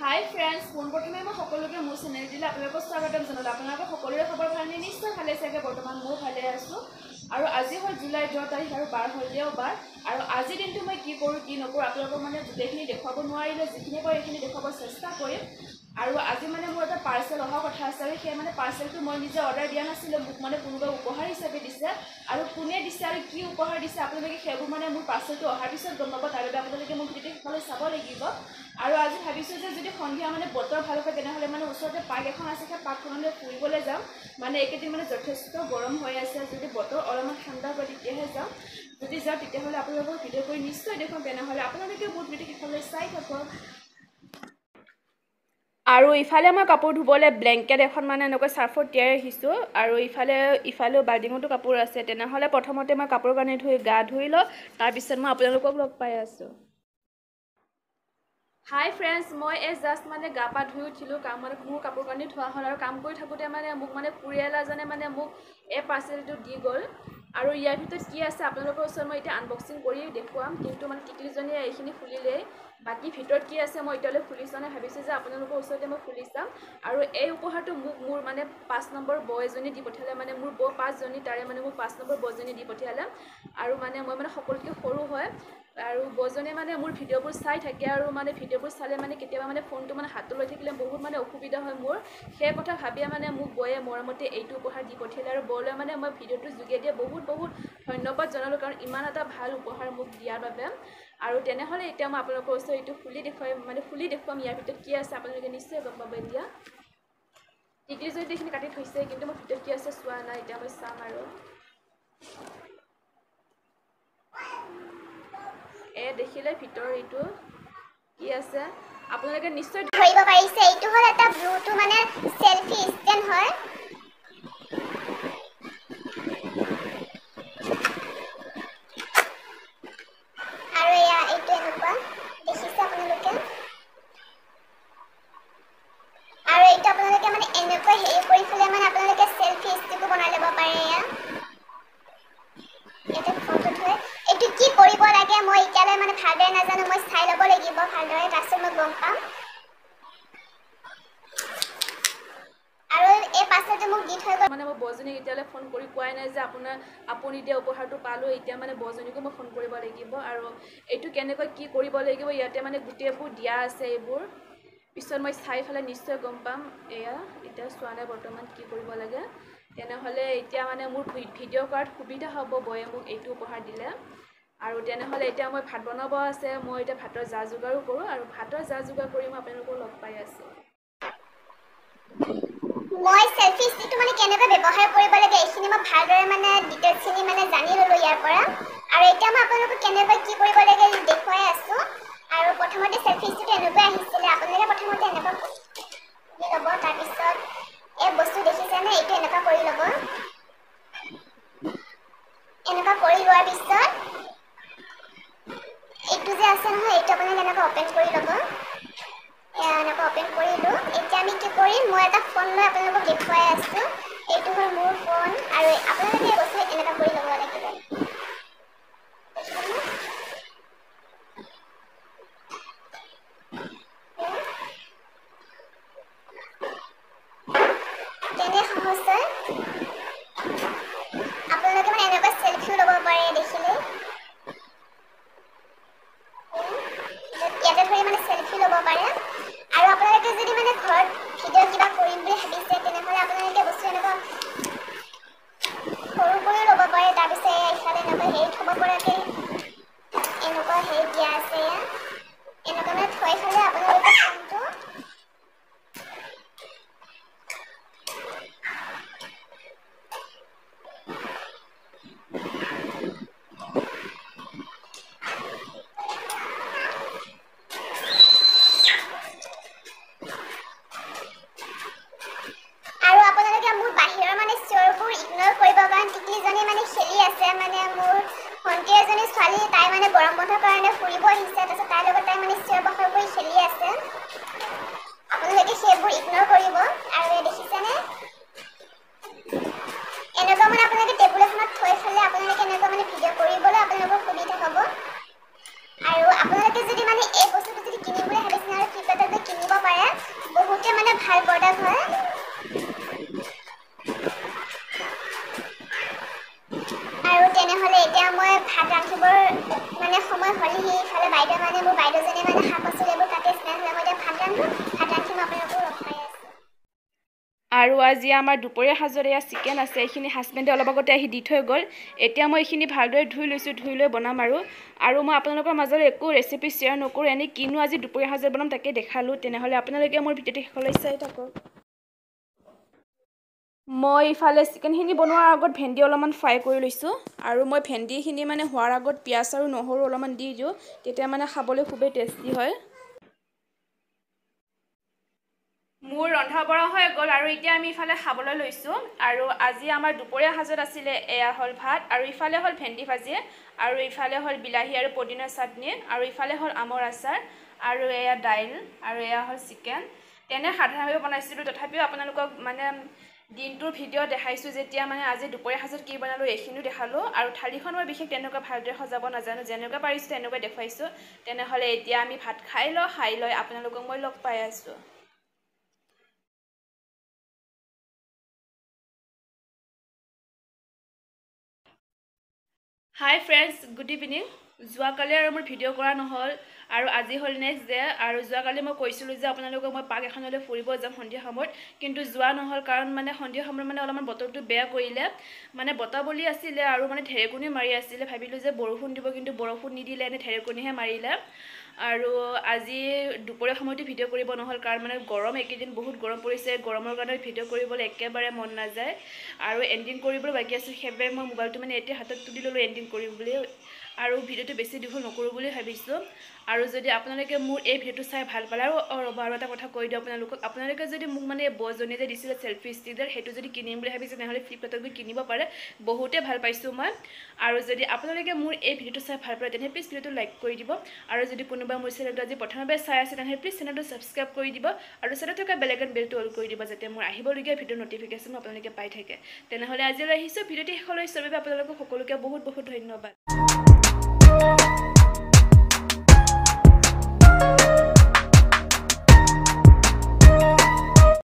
হাই friends, পোনপ্ৰথমে মই সকলোকে মোৰ চেনেল দিলে আপোনালোকক স্বাগতম জনালোঁ। আপোনালোকৰ সকলোৰে খবৰ ভালনে? নিশ্চয় ভালে চাগে। বৰ্তমান ময়ো ভালে আছোঁ। আৰু আজি হ'ল জুলাই 10 তাৰিখ আৰু বাৰ হ'ল দেওবাৰ। আৰু আজিৰ দিনটো মই কি কৰোঁ কি নকৰোঁ আপোনালোকক গোটেইখিনি দেখুৱাব নোৱাৰিলে, যিখিনি পাৰোঁ এইখিনি দেখুৱাব চেষ্টা কৰিম। আৰু আজি মোৰ এটা পাৰ্চেল অহা কথা আছে, আৰু সেই পাৰ্চেলটো মই নিজে অৰ্ডাৰ দিয়া নাছিলোঁ। মোক কোনোবাই উপহাৰ হিচাপে দিছে, আৰু কোনে দিছে আৰু কি উপহাৰ দিছে আপোনালোকে সেইবোৰ মোৰ পাৰ্চেলটো অহাৰ পিছত গম পাব। তাৰ বাবে আপোনালোকে মোক ভিডিঅ'টো শেষলৈ চাব লাগিব। আৰু আজি ভাবিছোঁ যে যদি সন্ধিয়া বতৰ ভাল হয় তেনেহ'লে ওচৰতে পাৰ্ক এখন আছে, সেই পাৰ্কখনলৈ ফুৰিবলৈ যাম। এইকেইদিন যথেষ্ট গৰম হৈ আছে, যদি বতৰ অলপমান ঠাণ্ডা হয় তেতিয়াহে যাম। যদি যাওঁ তেতিয়াহ'লে আপোনালোকক ভিডিঅ' কৰি নিশ্চয় দেখুৱাম। তেনেহ'লে আপোনালোকে বহুত ভিডিঅ' শেষলৈ চাই থাকক। আৰু ইফালে মই কাপোৰ ধুবলৈ ব্লেংকেট এখন এনেকৈ চাৰ্ফত তিয়াই ৰাখিছোঁ, আৰু ইফালেও বাল্টিঙতো কাপোৰ আছে। তেনেহ'লে প্ৰথমতে মই কাপোৰ কানি ধুই গা ধুই লওঁ, তাৰপিছত মই আপোনালোকক লগ পাই আছোঁ। হাই ফ্ৰেণ্ডছ, মই জাষ্ট গা পা ধুই উঠিলোঁ। মোৰ কাপোৰ কানি ধোৱা হ'ল, আৰু কাম কৰি থাকোঁতে মোক পৰিয়াল এজনে মোক এই পাৰ্চেলটো দি গ'ল। আৰু ইয়াৰ ভিতৰত কি আছে আপোনালোকৰ ওচৰত মই এতিয়া আনবক্সিং কৰি দেখুৱাম। কিন্তু টিকলিজনীয়ে এইখিনি খুলিলেই, বাকী ভিতৰত কি আছে মই এতিয়ালৈ খুলি চোৱা নাই। ভাবিছোঁ যে আপোনালোকৰ ওচৰতে মই খুলি চাম। আৰু এই উপহাৰটো মোৰ 5 নম্বৰ বৌ এজনী দি পঠিয়ালে। মোৰ বৌ 5জনী, তাৰে মোক 5 নম্বৰ বৌজনী দি পঠিয়ালে। আৰু মই সকলোতকৈ সৰু হয়, আৰু বৌজনীয়ে মোৰ ভিডিঅ'বোৰ চাই থাকে। আৰু ভিডিঅ'বোৰ চালে কেতিয়াবা ফোনটো হাতত লৈ থাকিলে বহুত অসুবিধা হয় মোৰ। সেই কথা ভাবিয়ে মোক বৌয়ে মৰমতে এইটো উপহাৰ দি পঠিয়ালে। আৰু বৌলৈ মই ভিডিঅ'টোৰ যোগেদিয়ে বহুত ধন্যবাদ জনালোঁ, কাৰণ ইমান এটা ভাল উপহাৰ মোক দিয়াৰ বাবে। আৰু তেনেহ'লে এতিয়া মই আপোনালোকৰ ওচৰত এইটো খুলি দেখুৱাম। ইয়াৰ ভিতৰত কি আছে আপোনালোকে নিশ্চয় গম পাব। এতিয়া টিকলিজনীত এইখিনি কাটি থৈছে, কিন্তু মই ভিতৰত কি আছে চোৱা নাই। এতিয়া মই চাম। আৰু দেখিলে ভিতৰ এইটো কি আছে আপোনালোকে নিশ্চয় ধৰিব পাৰিছে। এইটো হ'ল এটা ব্লুটুথ চেলফি ষ্টেণ্ড হয়। আৰু এইটো এনেকুৱা দেখিছে আপোনালোকে। আৰু এইটো আপোনালোকে এনেকুৱা কৰি পেলাই আপোনালোকে চেলফি ষ্টিকো বনাই ল'ব পাৰে। ইয়াতে ফটো থৈ এইটো কি কৰিব লাগে মই এতিয়ালৈ ভালদৰে নাজানো। মই চাই ল'ব লাগিব ভালদৰে, তাৰপিছত মই গম পাম। আৰু এই পাৰ্চেলটো মোক দি থৈ গ'ল। মই বৌজনীক এতিয়ালৈ ফোন কৰি কোৱাই নাই যে আপুনি দিয়া উপহাৰটো পালোঁ। এতিয়া বৌজনীকো মই ফোন কৰিব লাগিব। আৰু এইটো কেনেকৈ কি কৰিব লাগিব ইয়াতে গোটেইবোৰ দিয়া আছে। এইবোৰ পিছত মই চাই পেলাই নিশ্চয় গম পাম। এতিয়া চোৱা নাই বৰ্তমান কি কৰিব লাগে। তেনেহ'লে এতিয়া মোৰ ভিডিঅ' কৰাত সুবিধা হ'ব, বৌয়ে মোক এইটো উপহাৰ দিলে। আৰু তেনেহ'লে এতিয়া মই ভাত বনাব আছে। মই এতিয়া ভাতৰ যা যোগাৰো কৰোঁ, আৰু ভাতৰ যা যোগাৰ কৰি মই আপোনালোকক লগ পাই আছোঁ। মই চেলফি ষ্টিকটো কেনেকৈ ব্যৱহাৰ কৰিব লাগে এইখিনি মই ভালদৰে ডিটেইলছখিনি জানি ল'লোঁ ইয়াৰ পৰা। আৰু এতিয়া মই আপোনালোকক কেনেকৈ কি কৰিব লাগে দেখুৱাই আছোঁ। আৰু প্ৰথমতে চেলফি ষ্টিকটো এনেকৈ আহিছিলে। আপোনালোকে প্ৰথমতে এনেকুৱা দি ল'ব। তাৰপিছত এই বস্তু দেখিছেনে, এইটো এনেকুৱা কৰি ল'ব। এনেকুৱা কৰি লোৱাৰ পিছত এইটো যে আছে নহয়, এইটো আপোনালোকে এনেকৈ অপেন কৰি ল'ব। এনেকৈ অপেন কৰিলোঁ। এতিয়া আমি কি কৰিম, মই এটা ফোন লৈ আপোনালোকক দেখুৱাই আছোঁ। এইটো হ'ল মোৰ ফোন, আৰু আপোনালোকে এই বস্তু এনেকুৱা কৰি ল'ব লাগিব। কেনে সহজ হয়। আপোনালোকে এনেকুৱা চেলফিও ল'ব পাৰে দেখিলে। ইয়াতে ধৰি চেলফি ল'ব পাৰে। আৰু আপোনালোকে যদি ঘৰত ভিডিঅ' কিবা কৰিম বুলি ভাবিছে, তেনেহ'লে আপোনালোকে বস্তু এনেকুৱা সৰু কৰিও ল'ব পাৰে। তাৰপিছত ইফালে এনেকুৱা থ'ব পৰাকৈ এনেকুৱা দিয়া আছে। এনেকুৱা থৈ ফালে আপোনালোকে ফোনটো মোৰ বাহিৰৰ চিঞৰবোৰ ইগন'ৰ কৰিব, কাৰণ টিকলিজনী খেলি আছে। মোৰ ভণ্টি এজনী ছোৱালী, তাই গৰম বন্ধৰ কাৰণে ফুৰিব আহিছে। তাৰপিছত তাইৰ লগত তাই চিঞৰ বাখৰ কৰি খেলি আছে। আপোনালোকে সেইবোৰ ইগন'ৰ কৰিব। আৰু দেখিছেনে, এনেকুৱা আপোনালোকে টেবুল এখনত থৈ পেলাই আপোনালোকে এনেকুৱা ভিডিঅ' কৰিবলৈ আপোনালোকৰ সুবিধা হ'ব। আৰু আপোনালোকে যদি এই বস্তুটো যদি কিনিম বুলি ভাবিছে, আৰু ফ্লিপকাৰ্টত গৈ কিনিব পাৰে। আজি আমাৰ দুপৰীয়া সাজৰ এয়া চিকেন আছে এইখিনি হাজবেণ্ডে অলপ আগতে আহি দি থৈ গ'ল এতিয়া মই এইখিনি ভালদৰে ধুই লৈছোঁ ধুই লৈ বনাম আৰু মই আপোনালোকৰ মাজলৈ একো ৰেচিপি শ্বেয়াৰ নকৰোঁ এনেই কিনো আজি দুপৰীয়া সাজৰ বনাম তাকে দেখালোঁ তেনেহ'লে আপোনালোকে মোৰ ভিডিঅ'টো শেষলৈ চাই থাকক মই ইফালে চিকেনখিনি বনোৱাৰ আগত ভেন্দি অলপমান ফ্ৰাই কৰি লৈছোঁ আৰু মই ভেন্দিখিনি মানে হোৱাৰ আগত পিঁয়াজ আৰু নহৰু অলপমান দি দিওঁ তেতিয়া মানে খাবলৈ খুবেই টেষ্টি হয় মোৰ ৰন্ধা বঢ়া হৈ গ'ল আৰু এতিয়া আমি ইফালে খাবলৈ লৈছোঁ আৰু আজি আমাৰ দুপৰীয়া সাজত আছিলে এয়া হ'ল ভাত আৰু ইফালে হ'ল ভেন্দি ভাজি আৰু ইফালে হ'ল বিলাহী আৰু পদিনাৰ চাটনি আৰু ইফালে হ'ল আমৰ আচাৰ আৰু এয়া দাইল আৰু এয়া হ'ল চিকেন তেনে সাধাৰণভাৱে বনাইছিলোঁ তথাপিও আপোনালোকক মানে দিনটোৰ ভিডিঅ' দেখাইছোঁ যেতিয়া মানে আজি দুপৰীয়া সাজত কি বনালোঁ এইখিনিও দেখালোঁ আৰু থালিখন মই বিশেষ তেনেকুৱা ভালদৰে সজাব নাজানো যেনেকুৱা পাৰিছোঁ তেনেকৈ দেখুৱাইছোঁ তেনেহ'লে এতিয়া আমি ভাত খাই লৈ আপোনালোকক মই লগ পাই আছোঁ হাই ফ্ৰেণ্ডছ গুড ইভিনিং যোৱাকালি আৰু মোৰ ভিডিঅ' কৰা নহ'ল আৰু আজি হ'ল নেক্সট ডে আৰু যোৱাকালি মই কৈছিলোঁ যে আপোনালোকক মই পাৰ্ক এখনলৈ ফুৰিব যাম সন্ধিয়া সময়ত কিন্তু যোৱা নহ'ল কাৰণ মানে সন্ধিয়া সময়ত মানে অলপমান বতৰটো বেয়া কৰিলে মানে বতাহ বলি আছিলে আৰু মানে ঢেৰেকনি মাৰি আছিলে ভাবিলোঁ যে বৰষুণ দিব কিন্তু বৰষুণ নিদিলে এনে ঢেৰেকনিহে মাৰিলে আৰু আজি দুপৰীয়া সময়তো ভিডিঅ' কৰিব নহ'ল কাৰণ মানে গৰম এইকেইদিন বহুত গৰম পৰিছে গৰমৰ কাৰণে ভিডিঅ' কৰিবলৈ একেবাৰে মন নাযায় আৰু এডিটিং কৰিবলৈ বাকী আছে সেইবাবে মই মোবাইলটো মানে এতিয়া হাতত তুলি ল'লোঁ এডিটিং কৰিম বুলি আৰু ভিডিঅ'টো বেছি দীঘল নকৰোঁ বুলি ভাবিছোঁ আৰু যদি আপোনালোকে মোৰ এই ভিডিঅ'টো চাই ভাল পালে আৰু এটা কথা কৈ দিওঁ আপোনালোকে যদি মোক মানে বজনী যে দিছিলে চেল্ফি ষ্টিকডাল সেইটো যদি কিনিম বুলি ভাবিছে তেনেহ'লে ফ্লিপকাৰ্টত গৈ কিনিব পাৰে বহুতে ভাল পাইছোঁ মই আৰু যদি আপোনালোকে মোৰ এই ভিডিঅ'টো চাই ভাল পালে তেনেহ'লে প্লিজ ভিডিঅ'টো লাইক কৰি দিব আৰু যদি কোনোবা মোৰ চেনেলটো আজি প্ৰথমবাৰ চাই আছে তেনেহ'লে প্লিজ চেনেলটো ছাবস্ক্ৰাইব কৰি দিব আৰু চেনেলত থকা বেল আইকন বেলটো অল কৰি দিব যাতে মোৰ আহিবলগীয়া ভিডিঅ'ৰ নটিফিকেশ্যন আপোনালোকে পাই থাকে তেনেহ'লে আজিলৈ আহিছোঁ ভিডিঅ'টো শেষলৈ চোৱাৰ বাবে আপোনালোকক সকলোকে বহুত বহুত ধন্যবাদ